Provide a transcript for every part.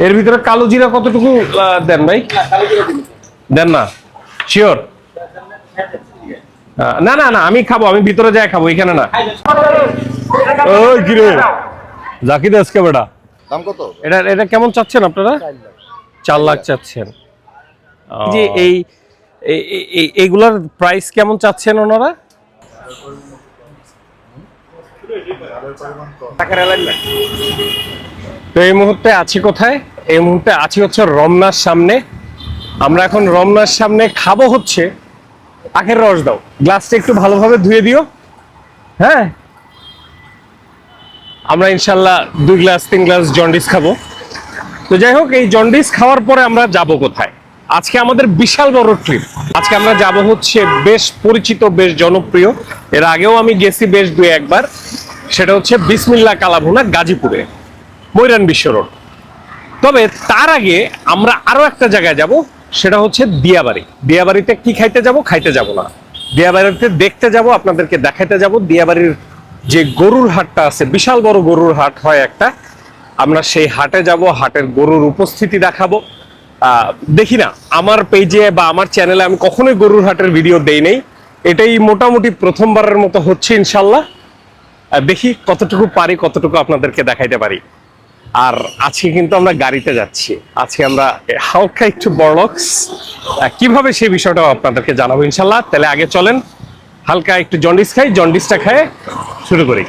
এর ভিতরে কালো জিরা কতটুকু দেন ভাই? দেন না, শিওর? না না না, আমি খাবো, আমি ভিতরে যাই খাবো, এখানে না। ওই কি রে জাকিদ আজকে বেটা, দাম কত? এটা কেমন চাচ্ছেন আপনারা? 4 লাখ চাচ্ছেন। যে এইগুলার প্রাইস কেমন চাচ্ছেন ওনারা? তো এই মুহূর্তে আছি কোথায়? এই মুহূর্তে আছি হচ্ছে রমনার সামনে। আমরা এখন রমনার সামনে খাবো হচ্ছে, আখের রস দাও, গ্লাসটা একটু ভালোভাবে ধুয়ে দিও। হ্যাঁ, আমরা ইনশাল্লাহ 2 গ্লাস 3 গ্লাস জন্ডিস খাবো। তো যাই হোক, এই জন্ডিস খাওয়ার পরে আমরা যাব কোথায়? আজকে আমাদের বিশাল বড় ট্রিপ। আজকে আমরা যাব হচ্ছে বেশ পরিচিত, বেশ জনপ্রিয়, এর আগেও আমি গেছি বেশ 2-1 বার। সেটা হচ্ছে বিসমিল্লাহ কালাভুনা, গাজীপুরে, ময়রান বিশ্ব রোড। তবে তার আগে আমরা আরো একটা জায়গায় যাব, সেটা হচ্ছে দিয়াবাড়ি। দিয়াবাড়িতে কি খাইতে যাব না, দিয়াবাড়িতে দেখতে যাব, আপনাদেরকে দেখাইতে যাব। দিয়াবাড়ির যে গরুর হাটটা আছে, বিশাল বড় গরুর হাট হয় একটা, আমরা সেই হাটে যাব, হাটের গরুর উপস্থিতি দেখাবো। দেখি না, আমার পেজে বা আমার চ্যানেলে আমি কখনোই গরুর হাটের ভিডিও দেই নাই, এটাই মোটামুটি প্রথমবারের মতো হচ্ছে ইনশাল্লাহ। দেখি কতটুকু পারি, কতটুকু আপনাদেরকে দেখাইতে পারি। আর আজকে কিন্তু আমরা গাড়িতে যাচ্ছি, আজকে আমরা হালকা একটু বড়লক্স, কিভাবে সেই বিষয়টাও আপনাদেরকে জানাবো ইনশাল্লাহ। তাহলে আগে চলেন হালকা একটু জন্ডিস খাই, জন্ডিসটা খায় শুরু করি।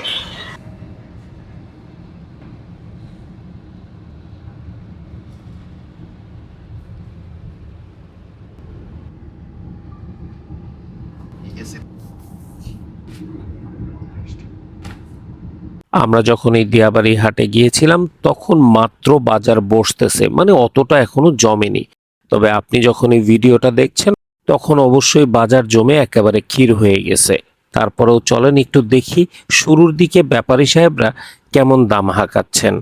আমরা যখন এই দিয়াবাড়ি হাটে গিয়েছিলাম তখন মাত্র বাজার বসতেছে, মানে অতটা এখনো জমেনি। তবে আপনি যখন এই ভিডিওটা দেখছেন তখন অবশ্যই বাজার জমে একেবারে ক্ষীর হয়ে গেছে। তারপরেও চলেন একটু দেখি শুরুর দিকে ব্যাপারী সাহেবরা কেমন দাম হাঁকাচ্ছেন।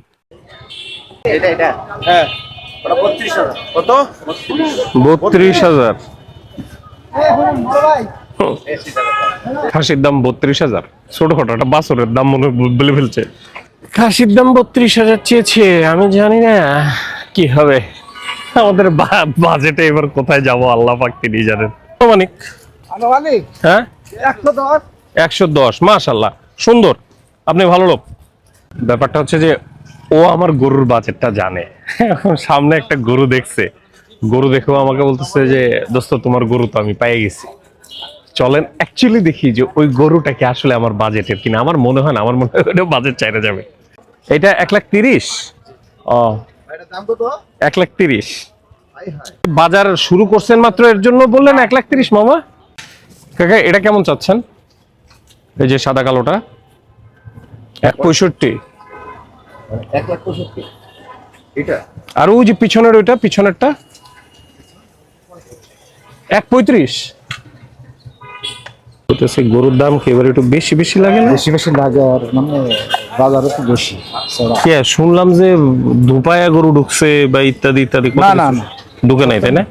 কত? 32,000। খাসির দাম 32,000? ছোটখাটো একটা বাছরের দাম মনে বলে ফেলছে। খাসির দাম 32,000 চেয়েছে, আমি জানি না কি হবে। আমাদের বাজেটে এবার কোথায় যাব আল্লাহ পাক তিনি জানেন। আনুমানিক হ্যাঁ 110। মাশাআল্লাহ, সুন্দর, আপনি ভালো লোক। ব্যাপারটা হচ্ছে যে ও আমার গরুর বাজেটটা জানে। এখন সামনে একটা গরু দেখছে, গরু দেখেও আমাকে বলতেছে যে দোস্ত তোমার গরু তো আমি পেয়ে গেছি, চলেন অ্যাকচুয়ালি দেখি যে ওই গরুটা কি আসলে আমার বাজেটের কিনা। আমার মনে হয় না, আমার মনে হয় বাজেট চাইতে যাবে। এটা 1,30,000। ও 1,30,000। বাজার শুরু করছেন মাত্র, এর জন্য বললেন 1,30,000 মামা। কাকা এটা কেমন চাচ্ছেন? এই যে সাদা কালোটা 1,65,000। আর ওই যে পিছনের ওইটা, পিছনেরটা 1,35,000। গরুর দাম কি এবার একটু বেশি বেশি লাগে না? বেশি লাগে, আর মানে বাজার একটু বেশি। শুনলাম যে ধুপায়া গরু ঢুকছে বা ইত্যাদি ইত্যাদি। না না না, ঢুকে নাই তাই না?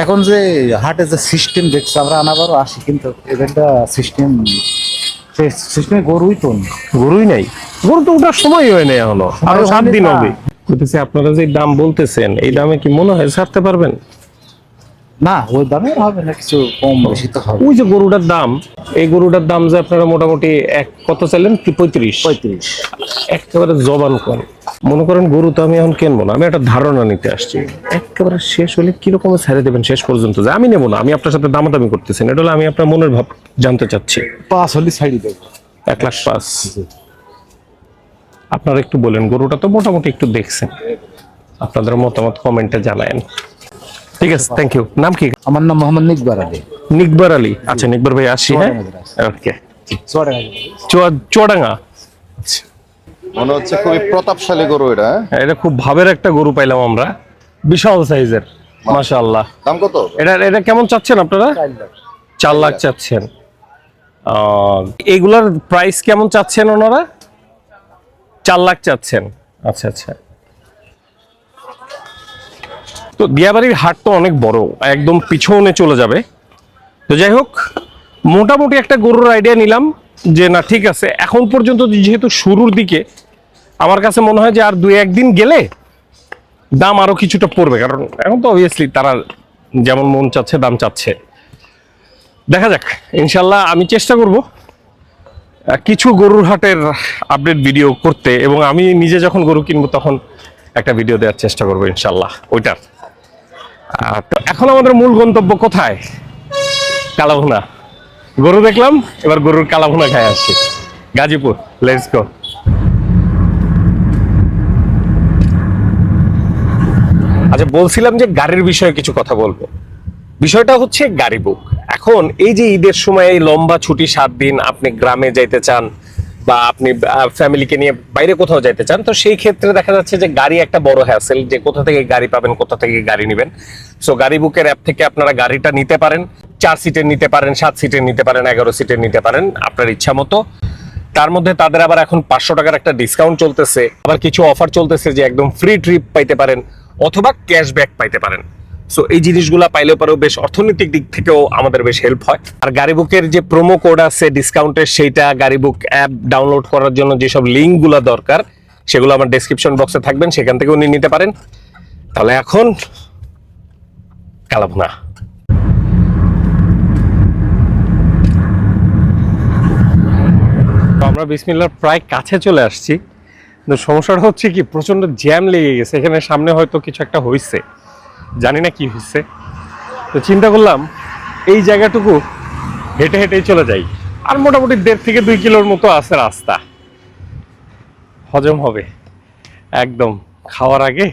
এখন যে হাটে যে সিস্টেম দেখছে, আমরা আনাবারও আসি, কিন্তু এখানটা সিস্টেমে গরুই তো গরুই নাই। গরু তো ওটার সময় হয় নাই, এখনো আরো 7 দিন হবে। আপনারা যে দাম বলতেছেন এই দামে কি মনে হয় ছাড়তে পারবেন? না, ওই দামে হবে না, কিছু কম বেশি তো হবে। ওই যে গরুটার দাম, এই গরুটার দাম যে আপনারা মোটামুটি কত চাইলেন? 35। একেবারে জবান কম। মনে করেন গরু তো আমি এখন কিনবো না, আমি একটা ধারণা নিতে আসছি। একেবারে শেষ হলে কিরকম ছেড়ে দেবেন শেষ পর্যন্ত? যে আমি নেবো না, আমি আপনার সাথে দামাদামি করতেছেন, এটা হলো আমি আপনার মনের ভাব জানতে চাচ্ছি। 5 হলে ছাড়ি দেবো। 1,05,000। আপনারা একটু বলেন, গরুটা তো মোটামুটি একটু দেখছেন, আপনাদের মতামত কমেন্টে জানায়েন। ঠিক আছে, থ্যাংক ইউ। নাম কি? আমার নাম মোহাম্মদ নিকবার আলী। নিকবার আলী, আচ্ছা নিকবার ভাই, আসি। হ্যাঁ, ওকে। চুয়াডাঙ্গা। মনে হচ্ছে খুবই প্রতাপশালী গরু এটা। এটা খুব ভাবের একটা গরু পাইলাম আমরা, বিশাল সাইজের, মাশাআল্লাহ। দাম কত? এটা কেমন চাচ্ছেন আপনারা? 4 লাখ চাচ্ছেন। এগুলার প্রাইস কেমন চাচ্ছেন ওনারা? 4 লাখ চাচ্ছেন। আচ্ছা আচ্ছা। তো দিয়াবাড়ির হাট তো অনেক বড়, একদম পিছনে চলে যাবে। তো যাই হোক, মোটামুটি একটা গরুর আইডিয়া নিলাম যে না ঠিক আছে, এখন পর্যন্ত যেহেতু শুরুর দিকে, আমার কাছে মনে হয় যে আর 2-1 দিন গেলে দাম আরো কিছুটা পড়বে, কারণ এখন তো অবভিয়াসলি তারা যেমন মন চাচ্ছে দাম চাচ্ছে। দেখা যাক, ইনশাল্লাহ আমি চেষ্টা করব কিছু গরুর হাটের আপডেট ভিডিও করতে, এবং আমি নিজে যখন গরু কিনবো তখন একটা ভিডিও দেওয়ার চেষ্টা করবো ইনশাল্লাহ ওইটার। তো এখন আমাদের মূল গন্তব্য কোথায়? কালাভুনা। গরু দেখলাম, এবার গরুর কালাভুনা খাই আসছি। Gazipur, let's go. আচ্ছা, বলছিলাম যে গাড়ির বিষয়ে কিছু কথা বলবো। বিষয়টা হচ্ছে গাড়ি বুক। এখন এই যে ঈদের সময় এই লম্বা ছুটি 7 দিন আপনি গ্রামে যাইতে চান বা আপনি ফ্যামিলিকে নিয়ে বাইরে কোথাও যাইতে চান, তো সেই ক্ষেত্রে দেখা যাচ্ছে যে গাড়ি একটা বড় হ্যাসেল, যে কোথা থেকে গাড়ি পাবেন, কোথা থেকে গাড়ি নেবেন। সো গাড়ি বুকের অ্যাপ থেকে আপনারা গাড়িটা নিতে পারেন। 4 সিটের নিতে পারেন, 7 সিটের নিতে পারেন, 11 সিটের নিতে পারেন, আপনার ইচ্ছা মতো। তার মধ্যে তাদের আবার এখন 500 টাকার একটা ডিসকাউন্ট চলতেছে, আবার কিছু অফার চলতেছে যে একদম ফ্রি ট্রিপ পাইতে পারেন অথবা ক্যাশব্যাক পাইতে পারেন। সো এই জিনিসগুলা পাইলেও পরেও বেশ অর্থনৈতিক দিক থেকেও আমাদের বেশ হেল্প হয়। আর গাড়ি বুকের যে প্রোমো কোড আছে ডিসকাউন্টের, সেইটা গাড়ি বুক অ্যাপ ডাউনলোড করার জন্য যেসব লিঙ্কগুলো দরকার সেগুলো আমার ডেসক্রিপশন বক্সে থাকবেন, সেখান থেকেও নিয়ে নিতে পারেন। তাহলে এখন কালাভুনা। আমরা বিসমিল্লাহর প্রায় কাছে চলে আসছি, কিন্তু সমস্যাটা হচ্ছে কি প্রচন্ড জ্যাম লেগে গেছে এখানে। সামনে হয়তো কিছু একটা হয়েছে, জানি না কি হয়েছে। তো চিন্তা করলাম এই জায়গাটুকু হেঁটে হেঁটেই চলে যাই। আর মোটামুটি 1.5 থেকে 2 কিলোর মতো আছে রাস্তা, হজম হবে একদম। খাওয়ার আগে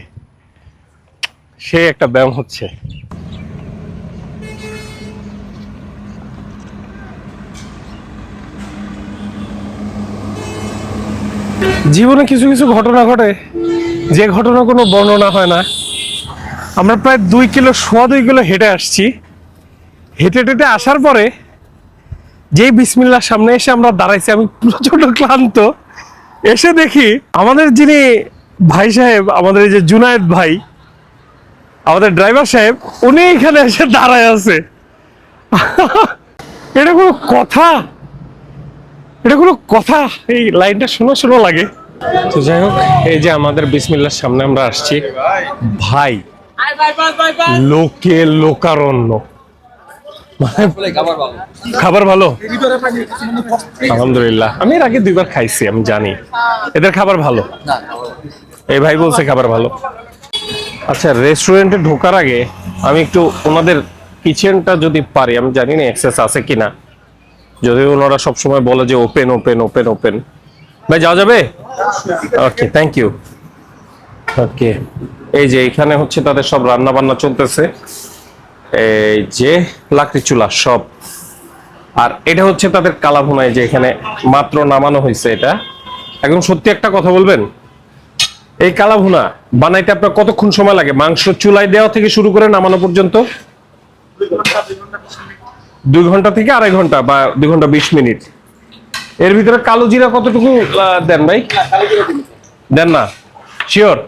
সে একটা ব্যায়াম হচ্ছে। জীবনে কিছু কিছু ঘটনা ঘটে, যে ঘটনা কোনো বর্ণনা হয় না। আমরা প্রায় 2 কিলো, 2.25 কিলো হেঁটে আসছি। হেঁটে হেঁটে আসার পরে যেই বিসমিল্লাহর সামনে এসে আমরা দাঁড়াইছি, আমি প্রচন্ড ক্লান্ত। এসে দেখি আমাদের যিনি ভাই সাহেব, আমাদের এই যে জুনায়েদ ভাই, আমাদের ড্রাইভার সাহেব, উনি এখানে এসে দাঁড়ায় আছে। এটা কোনো কথা? এটা কোনো কথা? এই লাইনটা শোনা শোনা লাগে। তো যাই হোক, এই যে আমাদের বিসমিল্লাহর সামনে আমরা আসছি। ভাই, লোকে লোকারণ্য, খাবার ভালো আলহামদুলিল্লাহ। আমি এর আগে 2বার খাইছি, আমি জানি এদের খাবার ভালো। এই ভাই বলছে খাবার ভালো। আচ্ছা, রেস্টুরেন্টে ঢোকার আগে আমি একটু ওনাদের কিচেনটা যদি পারি, আমি জানি না অ্যাক্সেস আছে কিনা, যদিও ওনারা সবসময় বলে যে ওপেন ওপেন ওপেন ওপেন। ভাই যাওয়া যাবে? ওকে, থ্যাংক ইউ। ওকে, এই যে এখানে হচ্ছে তাদের সব রান্না বান্না চলতেছে, এই যে লাকড়ি চুলা সব। আর এটা হচ্ছে তাদের কালাভুনা, যে এখানে মাত্র নামানো হয়েছে। এটা একদম সত্যি একটা কথা বলবেন, এই কালাভুনা বানাইতে আপনার কতক্ষণ সময় লাগে? মাংস চুলায় দেওয়া থেকে শুরু করে নামানো পর্যন্ত 2 ঘন্টা থেকে 2.5 ঘন্টা বা 2 ঘন্টা 20 মিনিট। এর ভিতরে কালো জিরা কতটুকু দেন ভাই? দেন না? শিওর?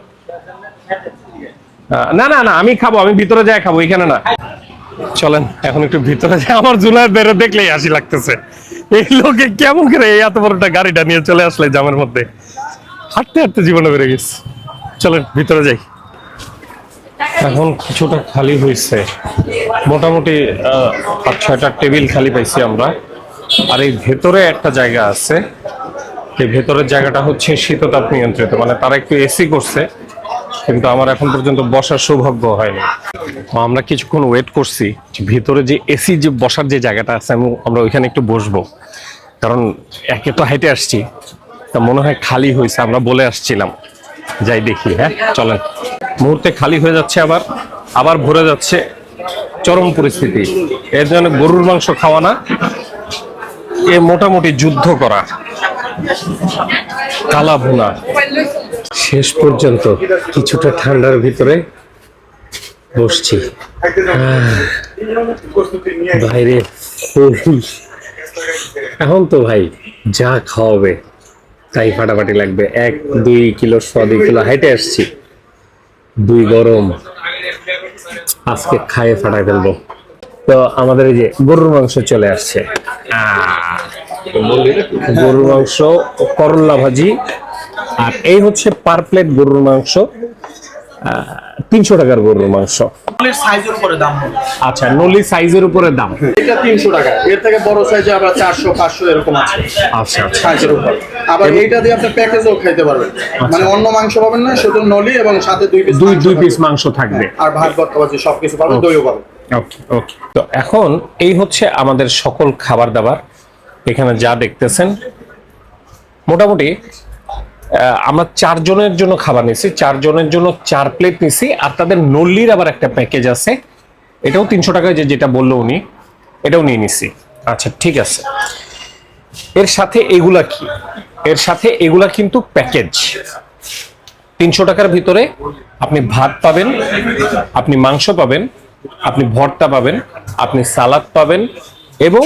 না না না, আমি খাবো, আমি ভিতরে যাই খাবো, এখানে না। চলেন এখন একটু ভিতরে যাই। আমার জুনায়েদ বেরো দেখলেই হাসি লাগতেছে। এই লোকে কেমন করে এই এত বড়টা গাড়িটা নিয়ে চলে আসলে জামের মধ্যে? হাঁটতে হাঁটতে জীবনে বেড়ে গেছে। চলেন ভিতরে যাই। এখন কিছুটা খালি হয়েছে, মোটামুটি 5-6টা টেবিল খালি পাইছি আমরা। আর এই ভেতরে একটা জায়গা আছে, এই ভেতরের জায়গাটা হচ্ছে শীততাপ নিয়ন্ত্রিত, মানে তারা একটু এসি করছে, কিন্তু আমার এখন পর্যন্ত বসার সৌভাগ্য হয়নি। আমরা কিছুক্ষণ ওয়েট করছি, ভিতরে যে এসি যে বসার যে জায়গাটা আছে আমরা ওইখানে একটু বসবো, কারণ একে তো হেঁটে আসছি, তা মনে হয় খালি হয়েছে, আমরা বলে আসছিলাম। যাই দেখি। হ্যাঁ চলেন। মুহূর্তে খালি হয়ে যাচ্ছে, আবার আবার ভরে যাচ্ছে। চরম পরিস্থিতি। এর জন্য গরুর মাংস খাওয়া না, এ মোটামুটি যুদ্ধ করা। কালাভুনা শেষ পর্যন্ত কিছুটা ঠান্ডার ভিতরে বসছি। বাইরে এখন তো ভাই যা খাওয়াবে তাই ফাটাফাটি লাগবে। 1-2 কিলো 2.25 কিলো হেঁটে আসছি, 2 গরম, আজকে খাইয়ে ফাটাই ফেলবো। তো আমাদের এই যে গরুর মাংস চলে আসছে, গরুর মাংস, করল্লা ভাজি, আর এই হচ্ছে পার প্লেট গরুর মাংস। 300 টাকার গরুর মাংস। নলির সাইজের উপরে দাম হবে। আচ্ছা, নলি সাইজের উপরে দাম। এটা 300 টাকা, এর থেকে বড় সাইজে আবার 400 500 এরকম আছে আচ্ছা আচ্ছা। সাইজের উপর। আবার এইটা দিয়ে আপনি প্যাকেজও খাইতে পারবেন, মানে অন্য মাংস পাবেন না, শুধু নলি এবং সাথে দুই পিস মাংস থাকবে, আর ভাত ভর্তা ভাজি সবকিছু পাবেন, দইও পাবেন। ওকে ওকে। তো এখন এই হচ্ছে আমাদের সকল খাবার দাবার। এখানে যা দেখতেছেন মোটামুটি আমরা 4 জনের জন্য খাবার নিছি, 4 জনের জন্য 4 প্লেট নিছি। আর তাদের নল্লির আবার একটা প্যাকেজ আছে, এটাও 300 টাকায়, যেটা বললো উনি, এটাও নিয়ে নিছি। আচ্ছা ঠিক আছে। এর সাথে এগুলা কি? এর সাথে এগুলা কিন্তু প্যাকেজ। 300 টাকার ভিতরে আপনি ভাত পাবেন, আপনি মাংস পাবেন, আপনি ভর্তা পাবেন, আপনি সালাদ পাবেন এবং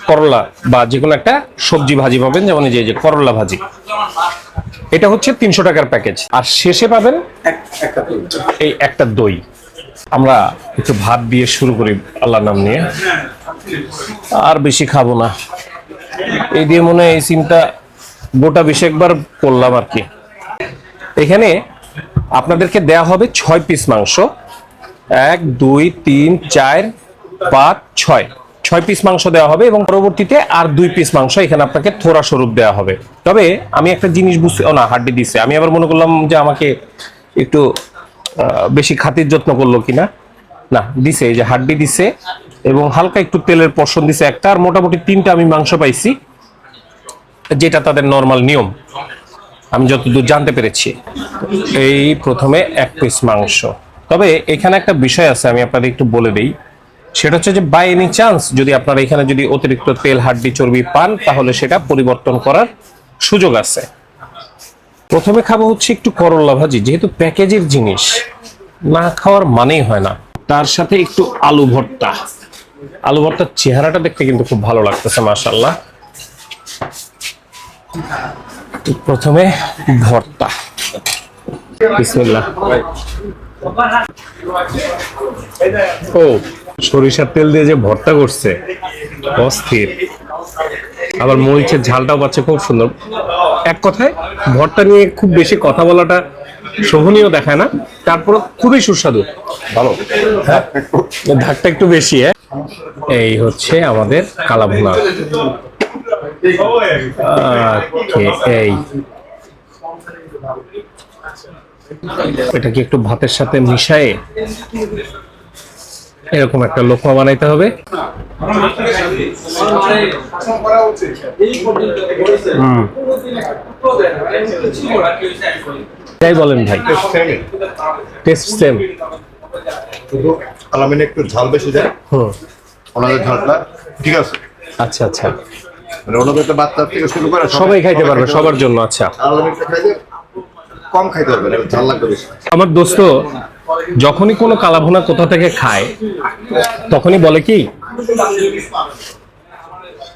করলা বা যে কোনো একটা সবজি ভাজি পাবেন, যেমন এই যে করলা ভাজি। এটা হচ্ছে 300 টাকার প্যাকেজ। আর শেষে পাবেন এই একটা দই। আমরা একটু ভাত দিয়ে শুরু করি আল্লাহর নাম নিয়ে, আর বেশি খাবো না। এই দিয়ে মনে হয় এই সিমটা গোটা 20 একবার করলাম আর কি। এখানে আপনাদেরকে দেয়া হবে 6 পিস মাংস। 1 2 3 4 5 6 পিস মাংস দেওয়া হবে এবং পরবর্তীতে আর 2 পিস মাংস এখানে আপনাকে থোড়া স্বরূপ দেওয়া হবে। তবে আমি একটা জিনিস বুঝছি, ও না, হাড্ডি দিছে। আমি আবার মনে করলাম যে আমাকে একটু বেশি খাতির যত্ন করলো কিনা, না দিছে। এই যে হাড্ডি দিছে এবং হালকা একটু তেলের পোর্শন দিছে একটা, আর মোটামুটি 3টা আমি মাংস পাইছি, যেটা তাদের নরমাল নিয়ম আমি যতদূর জানতে পেরেছি। এই প্রথমে 1 পিস মাংস। তবে এখানে একটা বিষয় আছে, আমি আপনাদের একটু বলে দেই। সেটা হচ্ছে যে বাই এনি চান্স যদি আপনারা এখানে যদি অতিরিক্ত তেল, হাড্ডি, চর্বি পান, তাহলে সেটা পরিবর্তন করার সুযোগ আছে। প্রথমে খাবো হচ্ছে একটু করলা ভাজি, যেহেতু প্যাকেজের জিনিস না খাওয়ার মানেই হয় না। তার সাথে একটু আলু ভর্তা। আলু ভর্তার চেহারাটা দেখতে কিন্তু খুব ভালো লাগতেছে, মাশাআল্লাহ। প্রথমে ভর্তা, বিসমিল্লাহ। ও, সরিষার তেল দিয়ে যে ভর্তা করছে, অস্থির। আবার মরিচের ঝালটাও পাচ্ছে খুব সুন্দর। এক কথায় ভর্তা নিয়ে খুব বেশি কথা বলাটা শোভনীয় দেখায় না, তারপর খুবই সুস্বাদু, ভালো। হ্যাঁ, ধাকটা একটু বেশি। এই হচ্ছে আমাদের কালাভুনা। এই এটা কি একটু ভাতের সাথে মিশায়ে এরকম একটা লোকমা বানাইতে হবে। তাই বলেন ভাই, টেস্ট সেম। আলামিনে একটু ঝাল বেশি দেয়, ওনাদের ঝালটা ঠিক আছে। আচ্ছা আচ্ছা, মানে ওনাদের একটা বাচ্চা থেকে শুরু করে সবাই খাইতে পারবে, সবার জন্য। আচ্ছা, আলামিনটা খাইলে কম খাইতে পারবেন, ঝাল লাগবে বেশি। আমার দোস্ত যখনই কোনো কালাভুনা কোথা থেকে খায়, তখনই বলে কি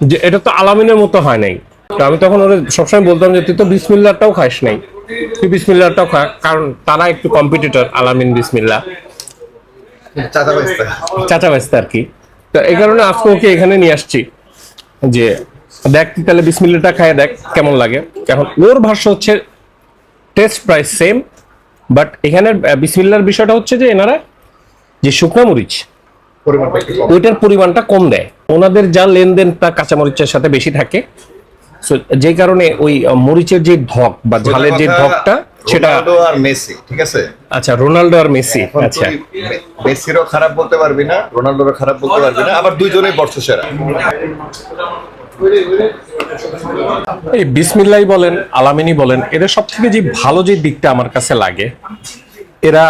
যে এটা তো আলামিনের মতো হয় নাই। তো আমি তখন ওদের সবসময় বলতাম যে তুই তো বিসমিল্লাহটাও খাস নাই, তুই বিসমিল্লাহটাও খা, কারণ তারা একটু কম্পিটিটর, আলামিন বিসমিল্লাহ চাচা ব্যস্ত আর কি। তো এই কারণে আজকে ওকে এখানে নিয়ে আসছি যে দেখ তুই তাহলে বিসমিল্লাহটা খায় দেখ কেমন লাগে। এখন ওর ভাষ্য হচ্ছে টেস্ট প্রায় সেম, বাট এখানে বিসমিল্লাহর বিষয়টা হচ্ছে যে এনারা যে শুকনো মরিচ ওইটার পরিমাণটা কম দেয়। ওনাদের যা লেনদেন তা কাঁচামরিচের সাথে বেশি থাকে, যে কারণে ওই মরিচের যে ধক বা ঝালের যে ধকটা, সেটা। রোনাল্ডো আর মেসি, ঠিক আছে। আচ্ছা, রোনাল্ডো আর মেসি। আচ্ছা, মেসিরও খারাপ বলতে পারবি না, রোনাল্ডোরও খারাপ বলতে পারবি না, আবার দুইজনেই বর্ষসেরা। এই বিসমিল্লাহ বলেন, আলামিনী বলেন, এদের সব থেকে যে ভালো যে দিকটা আমার কাছে লাগে, এরা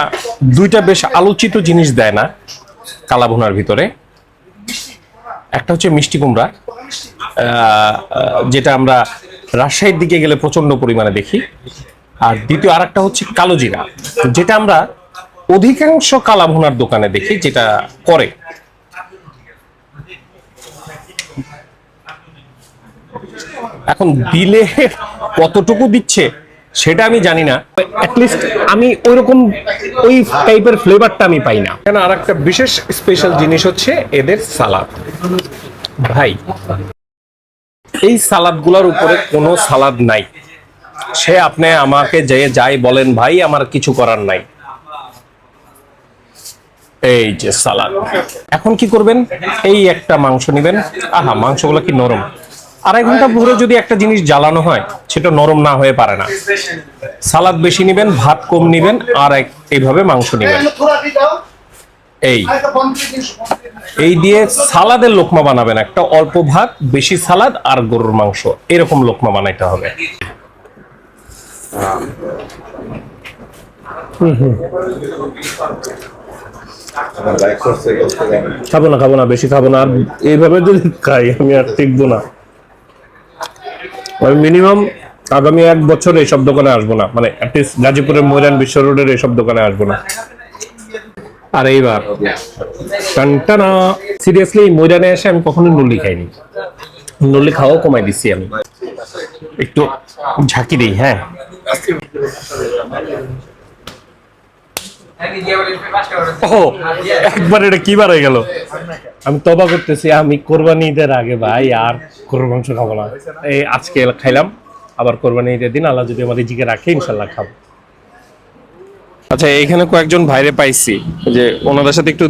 দুইটা বেশ আলোচিত জিনিস দেয় না কালাভুনার ভিতরে। একটা হচ্ছে মিষ্টি কুমড়া, যেটা আমরা রাজশাহীর দিকে গেলে প্রচন্ড পরিমাণে দেখি। আর দ্বিতীয় আর একটা হচ্ছে কালো জিরা, যেটা আমরা অধিকাংশ কালাভুনার দোকানে দেখি যেটা করে। এখন দিলে কতটুকু দিচ্ছে সেটা আমি জানি না, অ্যাটলিস্ট আমি ওইরকম ওই টাইপের ফ্লেভারটা আমি পাই না। কেন, আর একটা বিশেষ স্পেশাল জিনিস হচ্ছে এদের সালাদ। ভাই, এই সালাদগুলোর উপরে কোনো সালাদ নাই, সে আপনি আমাকে যে যাই বলেন ভাই আমার কিছু করার নাই, এই যে সালাদ। এখন কি করবেন, এই একটা মাংস নেবেন। আহা, মাংসগুলো কি নরম। 2.5 ঘন্টা ভরে যদি একটা জিনিস জ্বালানো হয় সেটা নরম না হয়ে পারে না। সালাদ বেশি নেবেন, ভাত কম নেবেন, আর এইভাবে মাংস নেবেন। এই দিয়ে সালাদের লোকমা বানাবেন, একটা অল্প ভাত বেশি সালাদ আর গরুর মাংস, এরকম লোকমা বানাইতে হবে। খাবো না বেশি খাবো না, আর এইভাবে যদি খাই আমি আর টিকবো না। আমি মিনিমাম আগামী 1 বছর এইসব দোকানে আসবো না, মানে অ্যাটলিস্ট গাজীপুরের ময়রান বিশ্ব রোডের এইসব দোকানে আসবো না। আর এইবার টানটানা, সিরিয়াসলি ময়রানে এসে আমি কখনো নলি খাইনি, নলি খাওয়াও কমাই দিচ্ছি আমি, একটু ঝাঁকি দিই। হ্যাঁ, ও একবার এটা কি বার হয়ে গেল। আমি তবা করতেছি, আমি কোরবানি ঈদের আগে ভাই আর গরুর মাংস খাবো না। এই আজকে খাইলাম, আবার কোরবানি ঈদের দিন আল্লাহ যদি আমার রিজিকে রাখে ইনশাল্লাহ খাবো। আচ্ছা, এখানে কয়েকজন ভাইরে পাইছি, যে ওনাদের সাথে একটু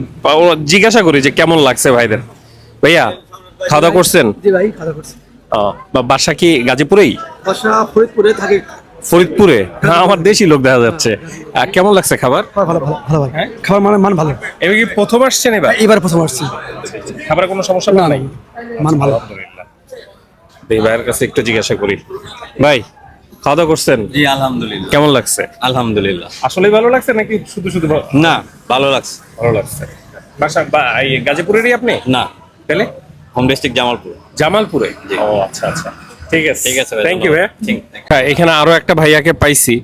জিজ্ঞাসা করি যে কেমন লাগছে ভাইদের। ভাইয়া, খাওয়া দাওয়া করছেন? জি ভাই, খাওয়া করছি। বাসা কি গাজীপুরেই? বাসা ফরিদপুরে থাকে। ফরিদপুরে? হ্যাঁ, আমার দেশি লোক দেখা যাচ্ছে। কেমন লাগছে খাবার? ভালো ভালো ভালো ভাই, খাবার মান ভালো। এবার কি প্রথম আসছেন? এবার প্রথম আসছি। খাবারের কোনো সমস্যা না নাই, মান ভালো। এই ভাইয়ের কাছে একটু জিজ্ঞাসা করি। ভাই, খাওয়া দাওয়া করছেন? জি আলহামদুলিল্লাহ। কেমন লাগছে? আলহামদুলিল্লাহ। আসলেই ভালো লাগছে নাকি শুধু শুধু না, ভালো লাগছে। ভালো লাগছে। বাসা এই গাজীপুরেরই আপনি? না, তাহলে হোম ডিস্ট্রিক্ট জামালপুর। জামালপুরে? ও আচ্ছা আচ্ছা, ঠিক আছে ঠিক আছে, থ্যাংক ইউ ভাইয়া। ঠিক। হ্যাঁ, এখানে আরো একটা ভাইয়াকে পাইছি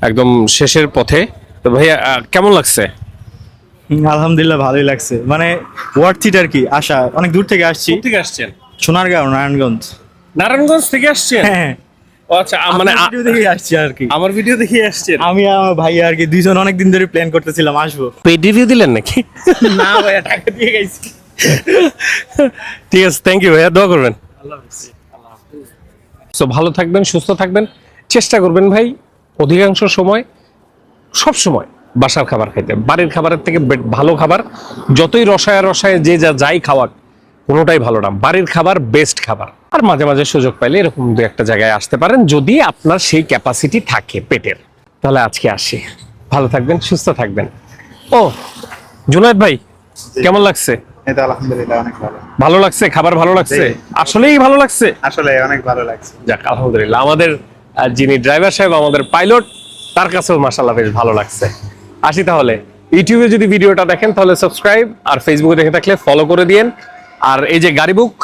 একদম শেষের পথে। তো ভাইয়া, কেমন লাগছে? আলহামদুলিল্লাহ, ভালোই লাগছে, মানে ওয়ার্থ ইট আর কি। আসা অনেক দূর থেকে আসছি, কোথা থেকে আসছেন? সোনারগাঁও, নারায়ণগঞ্জ। নারায়ণগঞ্জ থেকে আসছেন? হ্যাঁ, ও আচ্ছা, মানে আপনার ভিডিও দেখে আসছি আর কি। আমার ভিডিও দেখে আসছেন? আমি আর আমার ভাই আর কি দুইজন অনেক দিন ধরে প্ল্যান করতেছিলাম আসবো। পেড রিভিউ দিলেন নাকি? না ভাইয়া, টাকা দিয়ে গেছি। ঠিক আছে, থ্যাংক ইউ ভাইয়া, দোয়া করবেন। সো ভালো থাকবেন, সুস্থ থাকবেন, চেষ্টা করবেন ভাই অধিকাংশ সময়, সব সময় বাসার খাবার খাইতে। বাড়ির খাবারের থেকে ভালো খাবার, যতই রসায় রসায় যে যাই খাওয়াক, কোনোটাই ভালো না। বাড়ির খাবার বেস্ট খাবার। আর মাঝে মাঝে সুযোগ পাইলে এরকম দু একটা জায়গায় আসতে পারেন, যদি আপনার সেই ক্যাপাসিটি থাকে পেটের। তাহলে আজকে আসি, ভালো থাকবেন, সুস্থ থাকবেন। ও জুনায়েদ ভাই, কেমন লাগছে? এটা আলহামদুলিল্লাহ অনেক ভালো, ভালো লাগছে, খাবার ভালো লাগছে, আসলেই ভালো লাগছে। আসলে অনেক ভালো লাগছে। যাক, আলহামদুলিল্লাহ। আমাদের যিনি ড্রাইভার সাহেব, আমাদের পাইলট, তার কাছেও মাশাআল্লাহ বেশ ভালো লাগছে। আসি তাহলে। ইউটিউবে যদি ভিডিওটা দেখেন তাহলে সাবস্ক্রাইব, আর ফেসবুকে দেখে থাকলে ফলো করে দিয়েন। আর এই যে গাড়ি বুক,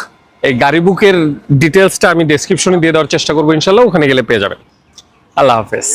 এই গাড়ি বুকের ডিটেলসটা আমি ডেসক্রিপশনে দিয়ে দেওয়ার চেষ্টা করবো ইনশাল্লাহ, ওখানে গেলে পেয়ে যাবেন। আল্লাহ হাফেজ।